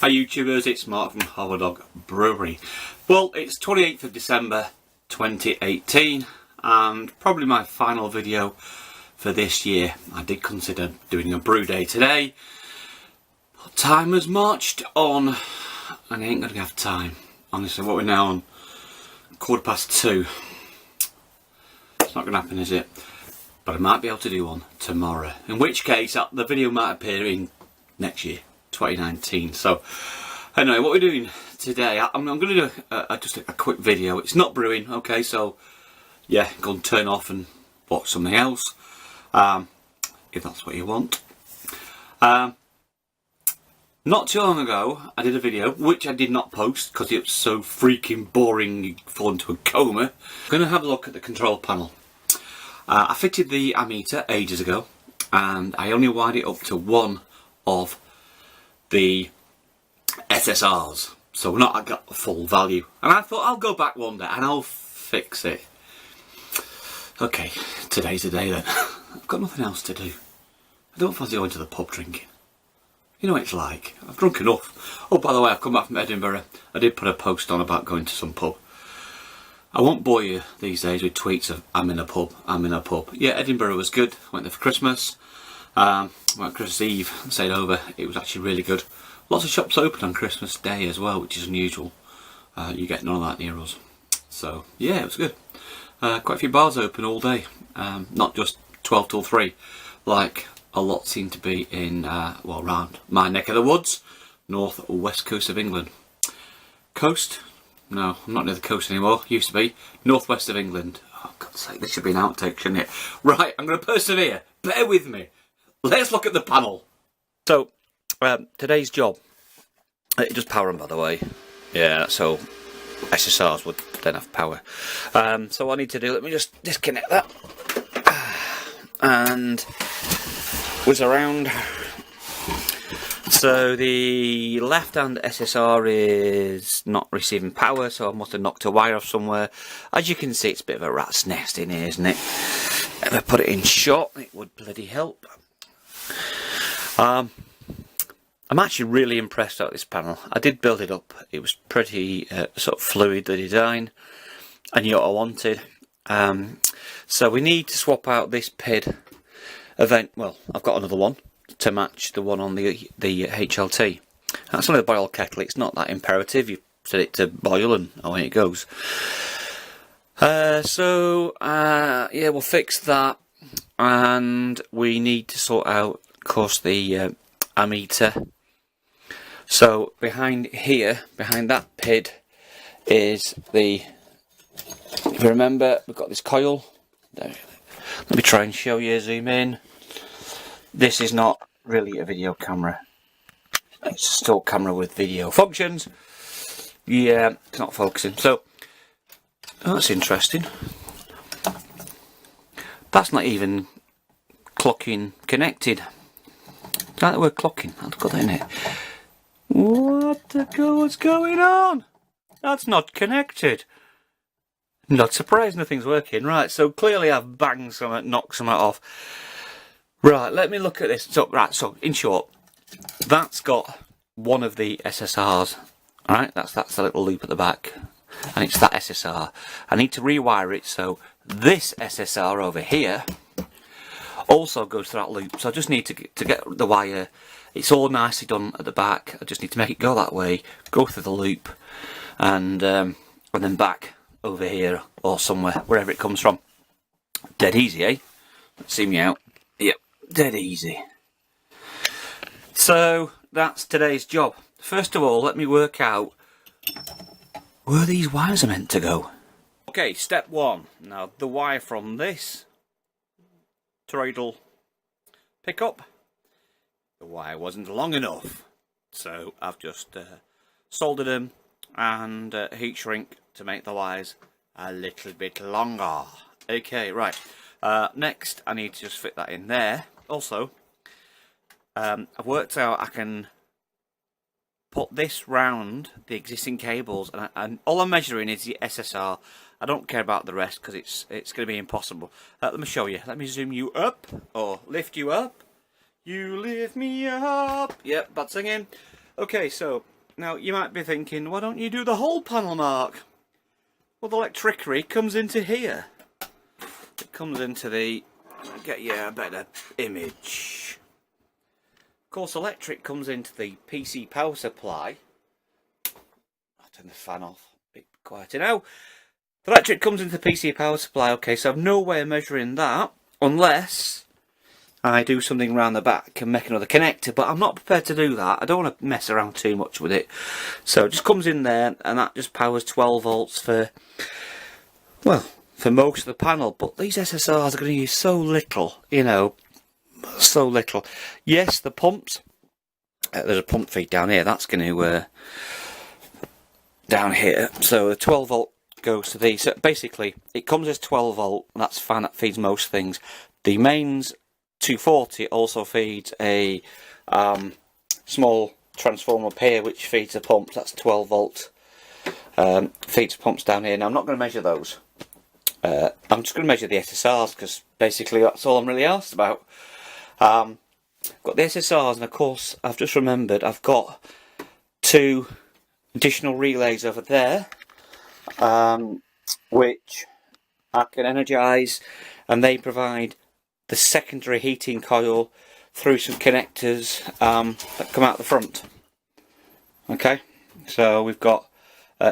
Hi YouTubers, it's Mark from Hoverdog Brewery. Well, it's 28th of December 2018 and probably my final video for this year. I did consider doing a brew day today, but time has marched on and I ain't gonna have time. Honestly, what we're now on 2:15. It's not gonna happen, is it? But I might be able to do one tomorrow, in which case the video might appear in next year, 2019. So anyway, what we're doing today, I'm going to do just a quick video. It's not brewing, okay, so yeah, go and turn off and watch something else if that's what you want. Not too long ago I did a video which I did not post because it was so freaking boring you'd fall into a coma. I'm going to have a look at the control panel. I fitted the ammeter ages ago and I only wired it up to one of the SSRs, so we're not got the full value, and I thought I'll go back one day and I'll fix it. Okay, today's the day then. I've got nothing else to do. I don't fancy going to the pub drinking. You know what it's like, I've drunk enough. Oh, by the way, I've come back from Edinburgh. I did put a post on about going to some pub. I won't bore you these days with tweets of I'm in a pub, I'm in a pub. Yeah, Edinburgh was good, went there for Christmas. Went Christmas Eve, stayed over. It was actually really good. Lots of shops open on Christmas Day as well, which is unusual. You get none of that near us. So yeah, it was good. Quite a few bars open all day, not just 12 till 3, like a lot seem to be in, well, around my neck of the woods, north or west coast of England. Coast? No, I'm not near the coast anymore. Used to be northwest of England. Oh, God's sake, this should be an outtake, shouldn't it? Right, I'm going to persevere. Bear with me. Let's look at the panel. So, today's job, just power them, by the way. Yeah, so SSRs would then have power. So what I need to do, let me just disconnect that. And whiz around. So the left-hand SSR is not receiving power, so I must have knocked a wire off somewhere. As you can see, it's a bit of a rat's nest in here, isn't it? If I put it in short, it would bloody help. I'm actually really impressed with this panel. I did build it up. It was pretty sort of fluid, the design, and you know what I wanted. So we need to swap out this PID event. Well, I've got another one to match the one on the HLT. That's only the boil kettle. It's not that imperative. You set it to boil and away it goes. Yeah, we'll fix that, and we need to sort out, of course, the ammeter. So behind here, behind that PID, is the, if you remember, we've got this coil. Let me try and show you, zoom in. This is not really a video camera. It's a still camera with video functions. Yeah, it's not focusing. So, oh, that's interesting. That's not even clocking connected. Is that the word clocking? I've got that in it. What the what's going on? That's not connected. Not surprised nothing's working. Right, so clearly I've banged something, knocked something off. Right, let me look at this. So, right, so in short, that's got one of the SSRs. Alright, that's the little loop at the back. And it's that SSR. I need to rewire it so this SSR over here also goes through that loop. So I just need to get the wire. It's all nicely done at the back. I just need to make it go that way, go through the loop, and then back over here or somewhere, wherever it comes from. Dead easy, eh? Let's see me out. Yep, dead easy. So that's today's job. First of all, let me work out where these wires are meant to go. Okay, step one. Now the wire from this toroidal pickup, the wire wasn't long enough, so I've just soldered them and heat shrink to make the wires a little bit longer. Okay, right. Next I need to just fit that in there. Also, I've worked out I can put this round the existing cables, and all I'm measuring is the SSR. I don't care about the rest because it's going to be impossible. Let me show you. Let me zoom you up, or lift you up. You lift me up. Yep, bad singing. Okay, so Now you might be thinking, why don't you do the whole panel, Mark? Well, the electricity comes into here. It comes into the... I'll get you a better image. Of course, electric comes into the PC power supply. I'll turn the fan off. A bit quieter now. The electric comes into the PC power supply. Okay, so I've no way of measuring that unless I do something around the back and make another connector, but I'm not prepared to do that. I don't want to mess around too much with it. So it just comes in there, and that just powers 12 volts for, well, for most of the panel. But these SSRs are going to use so little, you know, so little. Yes, the pumps, there's a pump feed down here, that's going to, down here. So the 12 volt goes to these. So basically, it comes as 12 volt, and that's fine, that feeds most things. The mains 240 also feeds a small transformer up here which feeds the pumps. That's 12 volt. Feeds pumps down here. Now I'm not going to measure those. I'm just going to measure the SSRs because basically that's all I'm really asked about. Got the SSRs, and of course I've just remembered I've got 2 additional relays over there, which I can energise, and they provide the secondary heating coil through some connectors that come out the front. Okay, so we've got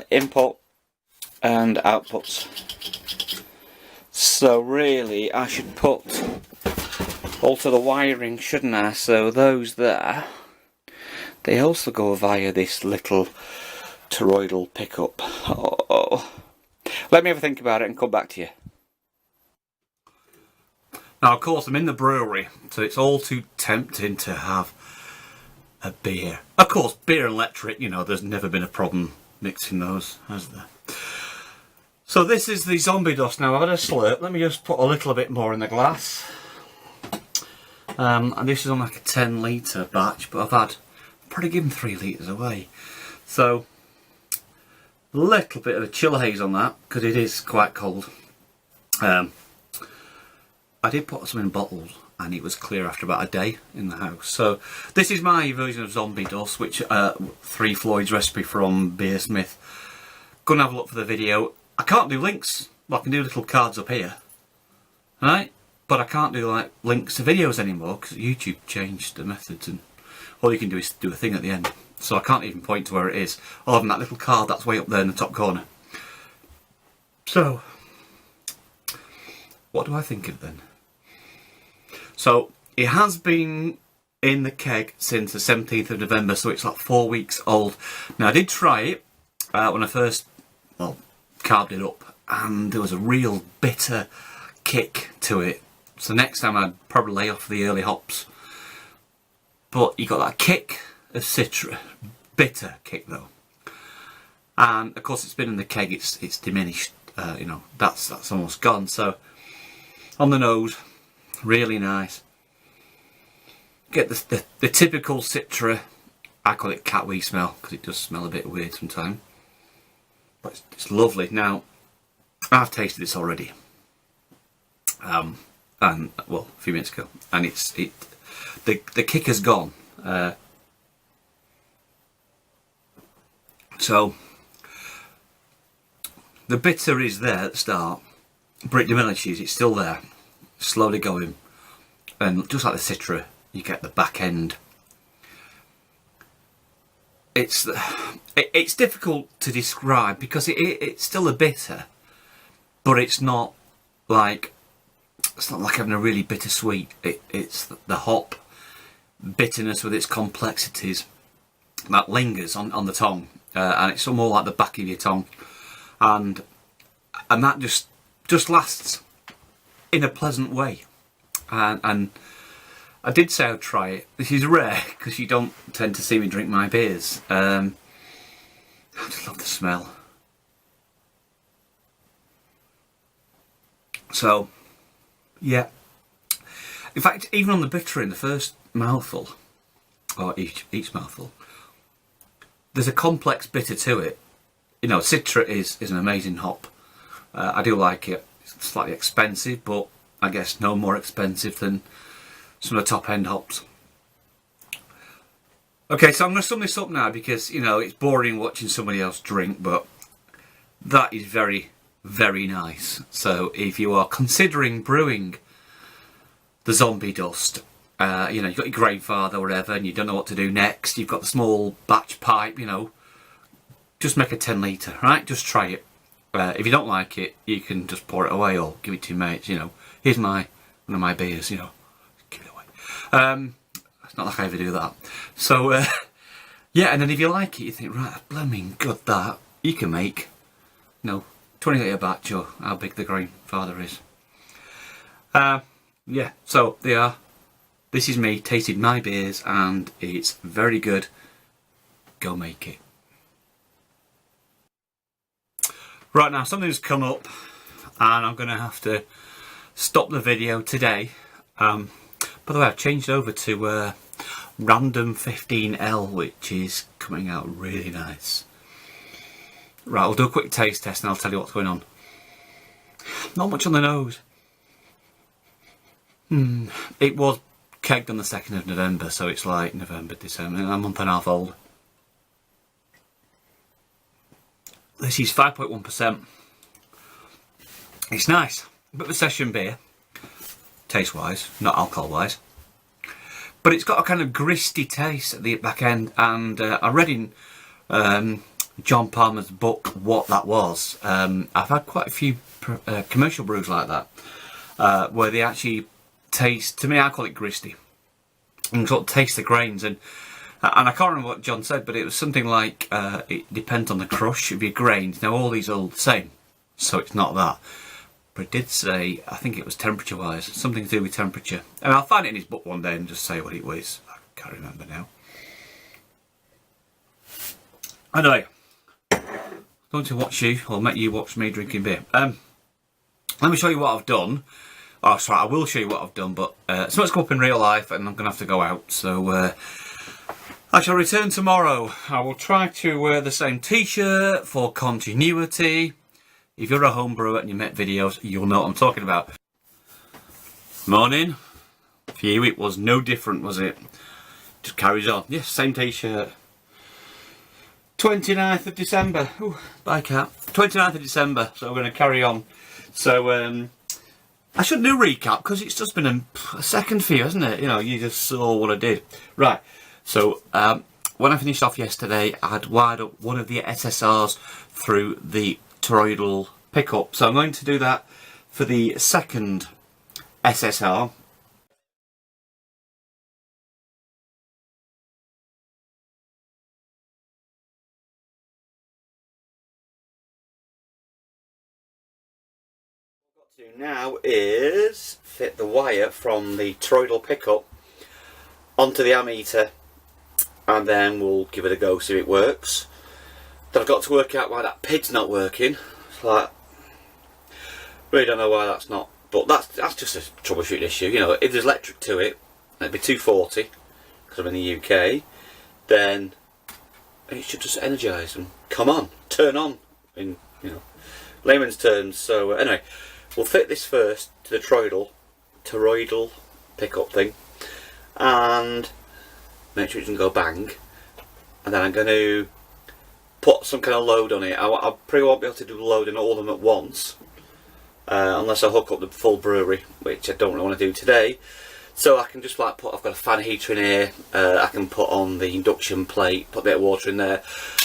input and outputs. So really I should alter the wiring, shouldn't I? So those there, they also go via this little toroidal pickup. Oh. Let me have a think about it and come back to you. Now, of course, I'm in the brewery, so it's all too tempting to have a beer. Of course, beer and electric, you know, there's never been a problem mixing those, has there? So this is the zombie dust. Now, I've had a slurp. Let me just put a little bit more in the glass. And this is on like a 10 litre batch, but I've probably given 3 litres away. So, a little bit of a chill haze on that, because it is quite cold. I did put some in bottles, and it was clear after about a day in the house. So this is my version of zombie dust, which 3 Floyd's recipe from Beersmith. Go and have a look for the video. I can't do links. Well, I can do little cards up here, right? But I can't do like links to videos anymore because YouTube changed the methods, and all you can do is do a thing at the end. So I can't even point to where it is, other than that little card that's way up there in the top corner. So, what do I think of it then? So, it has been in the keg since the 17th of November, so it's like 4 weeks old. Now, I did try it when I first, well, carved it up, and there was a real bitter kick to it. So next time I'd probably lay off the early hops. But you got that kick of citrus, bitter kick though. And of course it's been in the keg, it's diminished, you know, that's almost gone. So, on the nose, really nice. Get the typical Citra, I call it cat wee smell because it does smell a bit weird sometimes, but it's lovely. Now I've tasted this already, and well, a few minutes ago, and the kick has gone. So the bitter is there at the start, but it diminishes. It's still there, slowly going, and just like the Citra, you get the back end. It's difficult to describe because it's still a bitter, but it's not like having a really bitter sweet. It's the hop bitterness with its complexities that lingers on the tongue, and it's more like the back of your tongue, and that just lasts in a pleasant way. And I did say I'd try it. This is rare because you don't tend to see me drink my beers. I just love the smell. So, yeah. In fact, even on the bitter in the first mouthful, or each mouthful, there's a complex bitter to it. You know, Citra is an amazing hop. I do like it. It's slightly expensive, but I guess no more expensive than some of the top end hops. Okay, so I'm going to sum this up now because, you know, it's boring watching somebody else drink, but that is very, very nice. So if you are considering brewing the zombie dust, you know, you've got your grandfather or whatever and you don't know what to do next, you've got the small batch pipe, you know, just make a 10 litre, right? Just try it. If you don't like it, you can just pour it away or give it to your mates, you know. Here's one of my beers, you know, give it away. It's not like I ever do that. So, yeah, and then if you like it, you think, right, blooming good that, you can make, you know, 20 litre batch or how big the grandfather is. Yeah, so they are. This is me, tasted my beers, and it's very good. Go make it. Right, now something's come up, and I'm going to have to stop the video today. By the way, I've changed over to Random 15L, which is coming out really nice. Right, I'll do a quick taste test and I'll tell you what's going on. Not much on the nose. It was kegged on the 2nd of November, so it's like November, December, a month and a half old. This is 5.1%. It's nice. A bit of a session beer, taste-wise, not alcohol-wise. But it's got a kind of gristy taste at the back end, and I read in John Palmer's book what that was. I've had quite a few commercial brews like that, where they actually taste, to me I call it gristy, and sort of taste the grains, and I can't remember what John said, but it was something like it depends on the crush of your grains. Now all these are all the same, so it's not that. But it did say, I think it was temperature wise, something to do with temperature. And I'll find it in his book one day and just say what it was. I can't remember now. Anyway, I'm going to watch you, or make you watch me drinking beer. Let me show you what I've done. Oh, sorry, I will show you what I've done, but something's come up in real life and I'm going to have to go out. So I shall return tomorrow. I will try to wear the same t-shirt for continuity. If you're a home brewer and you make videos, you'll know what I'm talking about. Morning. For you, it was no different, was it? Just carries on. Yes, same t-shirt. 29th of December. Ooh, bye cat. 29th of December, so we're going to carry on. So, I shouldn't do a recap because it's just been a second for you, hasn't it? You know, you just saw what I did. Right, so when I finished off yesterday, I had wired up one of the SSRs through the toroidal pickup. So I'm going to do that for the second SSR. What I've got to do now is fit the wire from the toroidal pickup onto the ammeter, and then we'll give it a go, see if it works. Then I've got to work out why that PID's not working. It's like, really don't know why that's not, but that's just a troubleshooting issue. You know, if there's electric to it, and it'd be 240 because I'm in the UK, then it should just energise and come on, turn on, in, you know, layman's terms. So anyway, we'll fit this first to the toroidal pickup thing, and make sure it doesn't go bang. And then I'm going to put some kind of load on it. I probably won't be able to do the loading all of them at once, unless I hook up the full brewery, which I don't really want to do today. So I can just like put, I've got a fan heater in here, I can put on the induction plate, put a bit of water in there.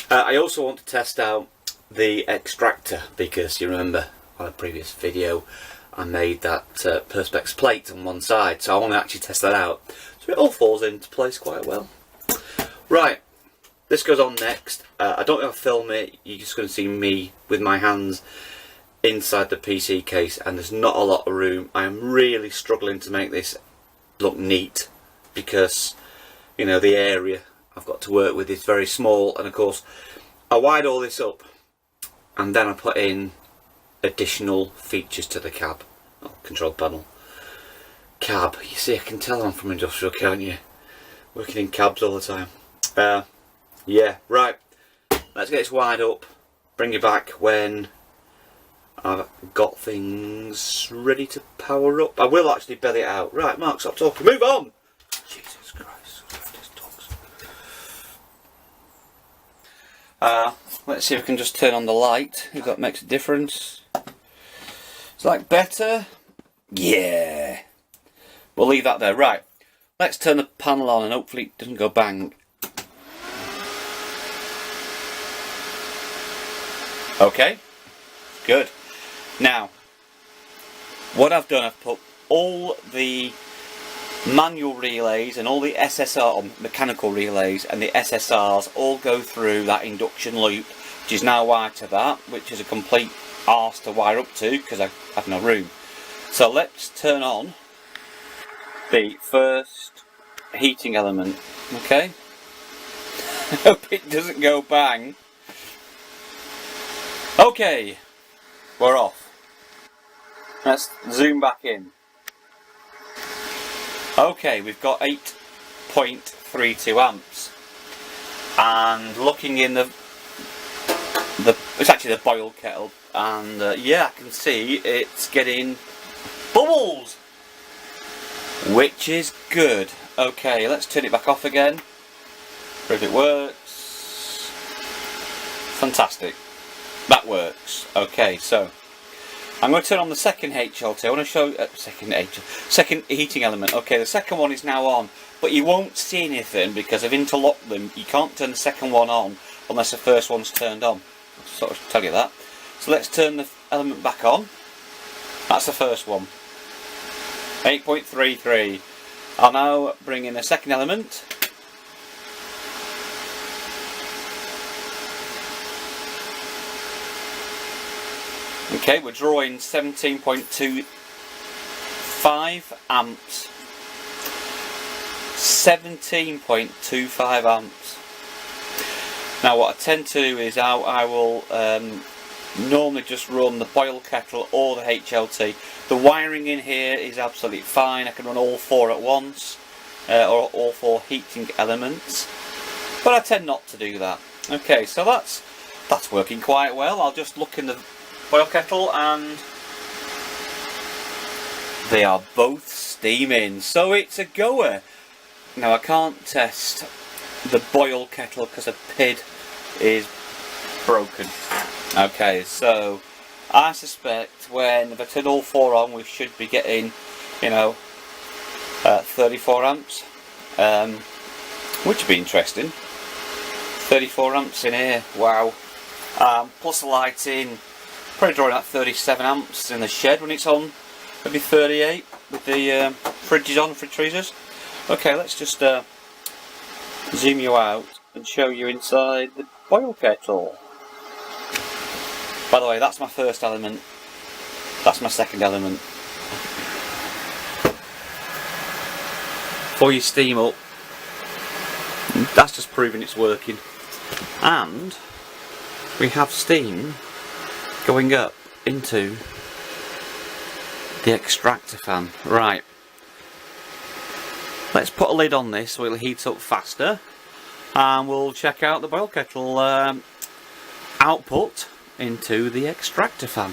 I also want to test out the extractor, because you remember on a previous video I made that perspex plate on one side, so I want to actually test that out. So it all falls into place quite well. Right. This goes on next. I don't know if I film it, you're just going to see me with my hands inside the PC case, and there's not a lot of room. I am really struggling to make this look neat because, you know, the area I've got to work with is very small, and of course I wired all this up and then I put in additional features to the cab, control panel. Cab, you see, I can tell I'm from industrial, can't you? Working in cabs all the time. Yeah, right, let's get this wired up, bring you back when I've got things ready to power up. I will actually belly it out. Right, Mark, stop talking, move on! Jesus Christ, these dogs. Let's see if we can just turn on the light, if that makes a difference. Is that better? Yeah. We'll leave that there. Right, let's turn the panel on and hopefully it doesn't go bang. Okay, good. Now, what I've done, I've put all the manual relays and all the SSR, or mechanical relays, and the SSRs all go through that induction loop, which is now wired to that, which is a complete arse to wire up to because I have no room. So let's turn on the first heating element. Okay. Hope it doesn't go bang. Okay, we're off. Let's zoom back in. Okay, we've got 8.32 amps, and looking in the it's actually the boil kettle, and yeah, I can see it's getting bubbles, which is good. Okay, let's turn it back off again. If it works, fantastic. That works. Okay, so I'm going to turn on the second HLT. I want to show second heating element. Okay, the second one is now on, but you won't see anything because I've interlocked them. You can't turn the second one on unless the first one's turned on. I'll sort of tell you that. So let's turn the element back on. That's the first one. 8.33. I'll now bring in the second element. Okay, we're drawing 17.25 amps. 17.25 amps. Now what I tend to do is I will normally just run the boil kettle or the HLT. The wiring in here is absolutely fine. I can run all four at once, or all four heating elements. But I tend not to do that. Okay, so that's working quite well. I'll just look in the boil kettle and they are both steaming, so it's a goer. Now I can't test the boil kettle because the PID is broken. Okay, so I suspect if I turn all four on we should be getting, you know, 34 amps, which would be interesting. 34 amps in here, wow. Plus the lighting, probably drawing at 37 amps in the shed when it's on, maybe 38 with the fridges on, fridge freezers. Okay, let's just zoom you out and show you inside the boil kettle. By the way, that's my first element, that's my second element. Before you steam up, that's just proving it's working. And we have steam going up into the extractor fan. Right, let's put a lid on this so it'll heat up faster, and we'll check out the boil kettle output into the extractor fan.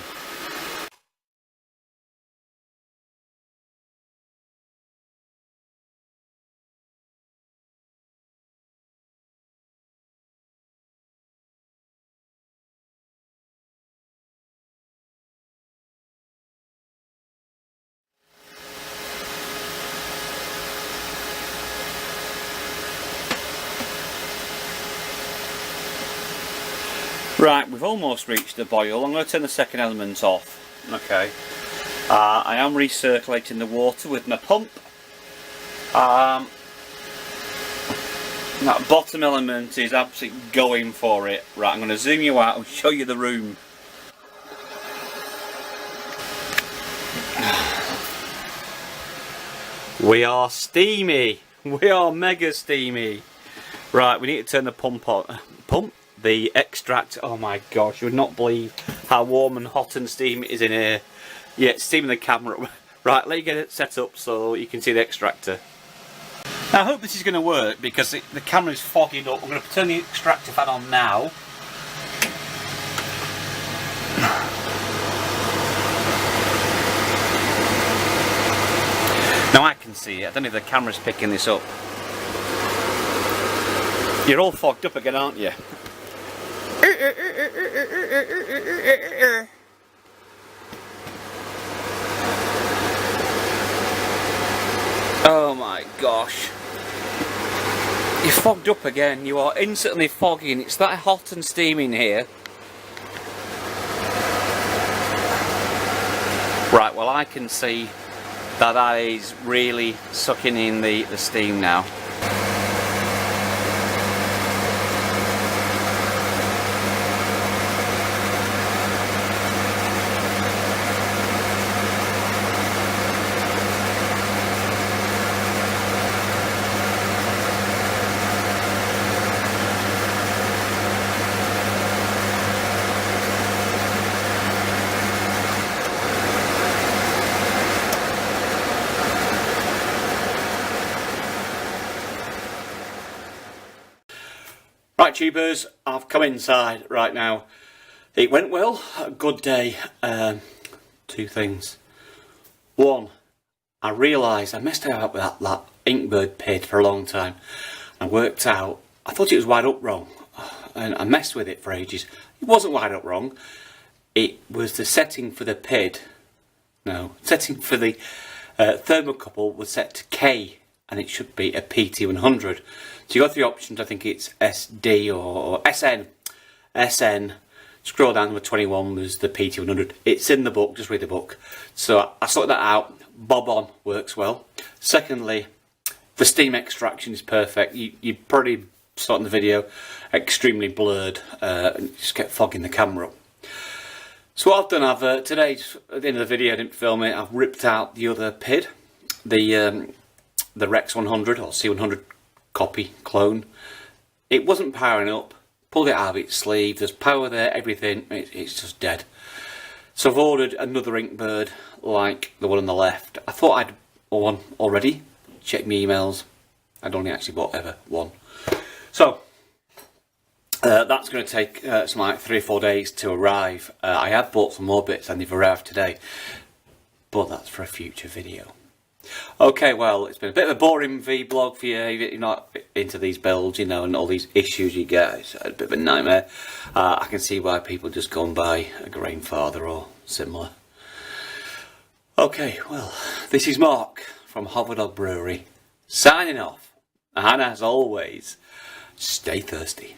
Right, we've almost reached the boil. I'm going to turn the second element off. Okay. I am recirculating the water with my pump. That bottom element is absolutely going for it. Right, I'm going to zoom you out and show you the room. We are steamy. We are mega steamy. Right, we need to turn the pump on. The extract, oh my gosh, you would not believe how warm and hot and steamy it is in here. Yeah, it's steaming the camera up. Right, let you get it set up so you can see the extractor. Now, I hope this is going to work because the camera is fogging up. I'm going to turn the extractor fan on now. Now I can see it. I don't know if the camera's picking this up. You're all fogged up again, aren't you? Oh my gosh. You're fogged up again. You are instantly fogging. It's that hot and steamy in here. Right, well I can see that is really sucking in the steam now. Right tubers, I've come inside right now. It went well, a good day. Two things. One, I realised I messed out with that Inkbird pid for a long time. I worked out, I thought it was wired up wrong, and I messed with it for ages. It wasn't wired up wrong, it was the setting for the pid. No, setting for the thermocouple was set to K, and it should be a PT100. So you got three options. I think it's SD or SN. SN. Scroll down, number 21 was the PT100. It's in the book, just read the book. So I sorted that out. Bob on, works well. Secondly, the steam extraction is perfect. You probably saw it in the video, extremely blurred. Just kept fogging the camera up. So what I've done, today, at the end of the video, I didn't film it, I've ripped out the other PID, the Rex 100 or C100 copy clone. It wasn't powering up. Pulled it out of its sleeve. There's power there, everything. It's just dead. So I've ordered another Inkbird like the one on the left. I thought I'd one already. Check my emails. I'd only actually bought ever one. So that's going to take some like 3 or 4 days to arrive. I have bought some more bits and they've arrived today, but that's for a future video. Okay, well, it's been a bit of a boring vlog for you if you're not into these builds, you know, and all these issues you get. It's a bit of a nightmare. I can see why people just go and buy a Grainfather or similar. Okay, well, this is Mark from Hoverdog Brewery, signing off. And as always, stay thirsty.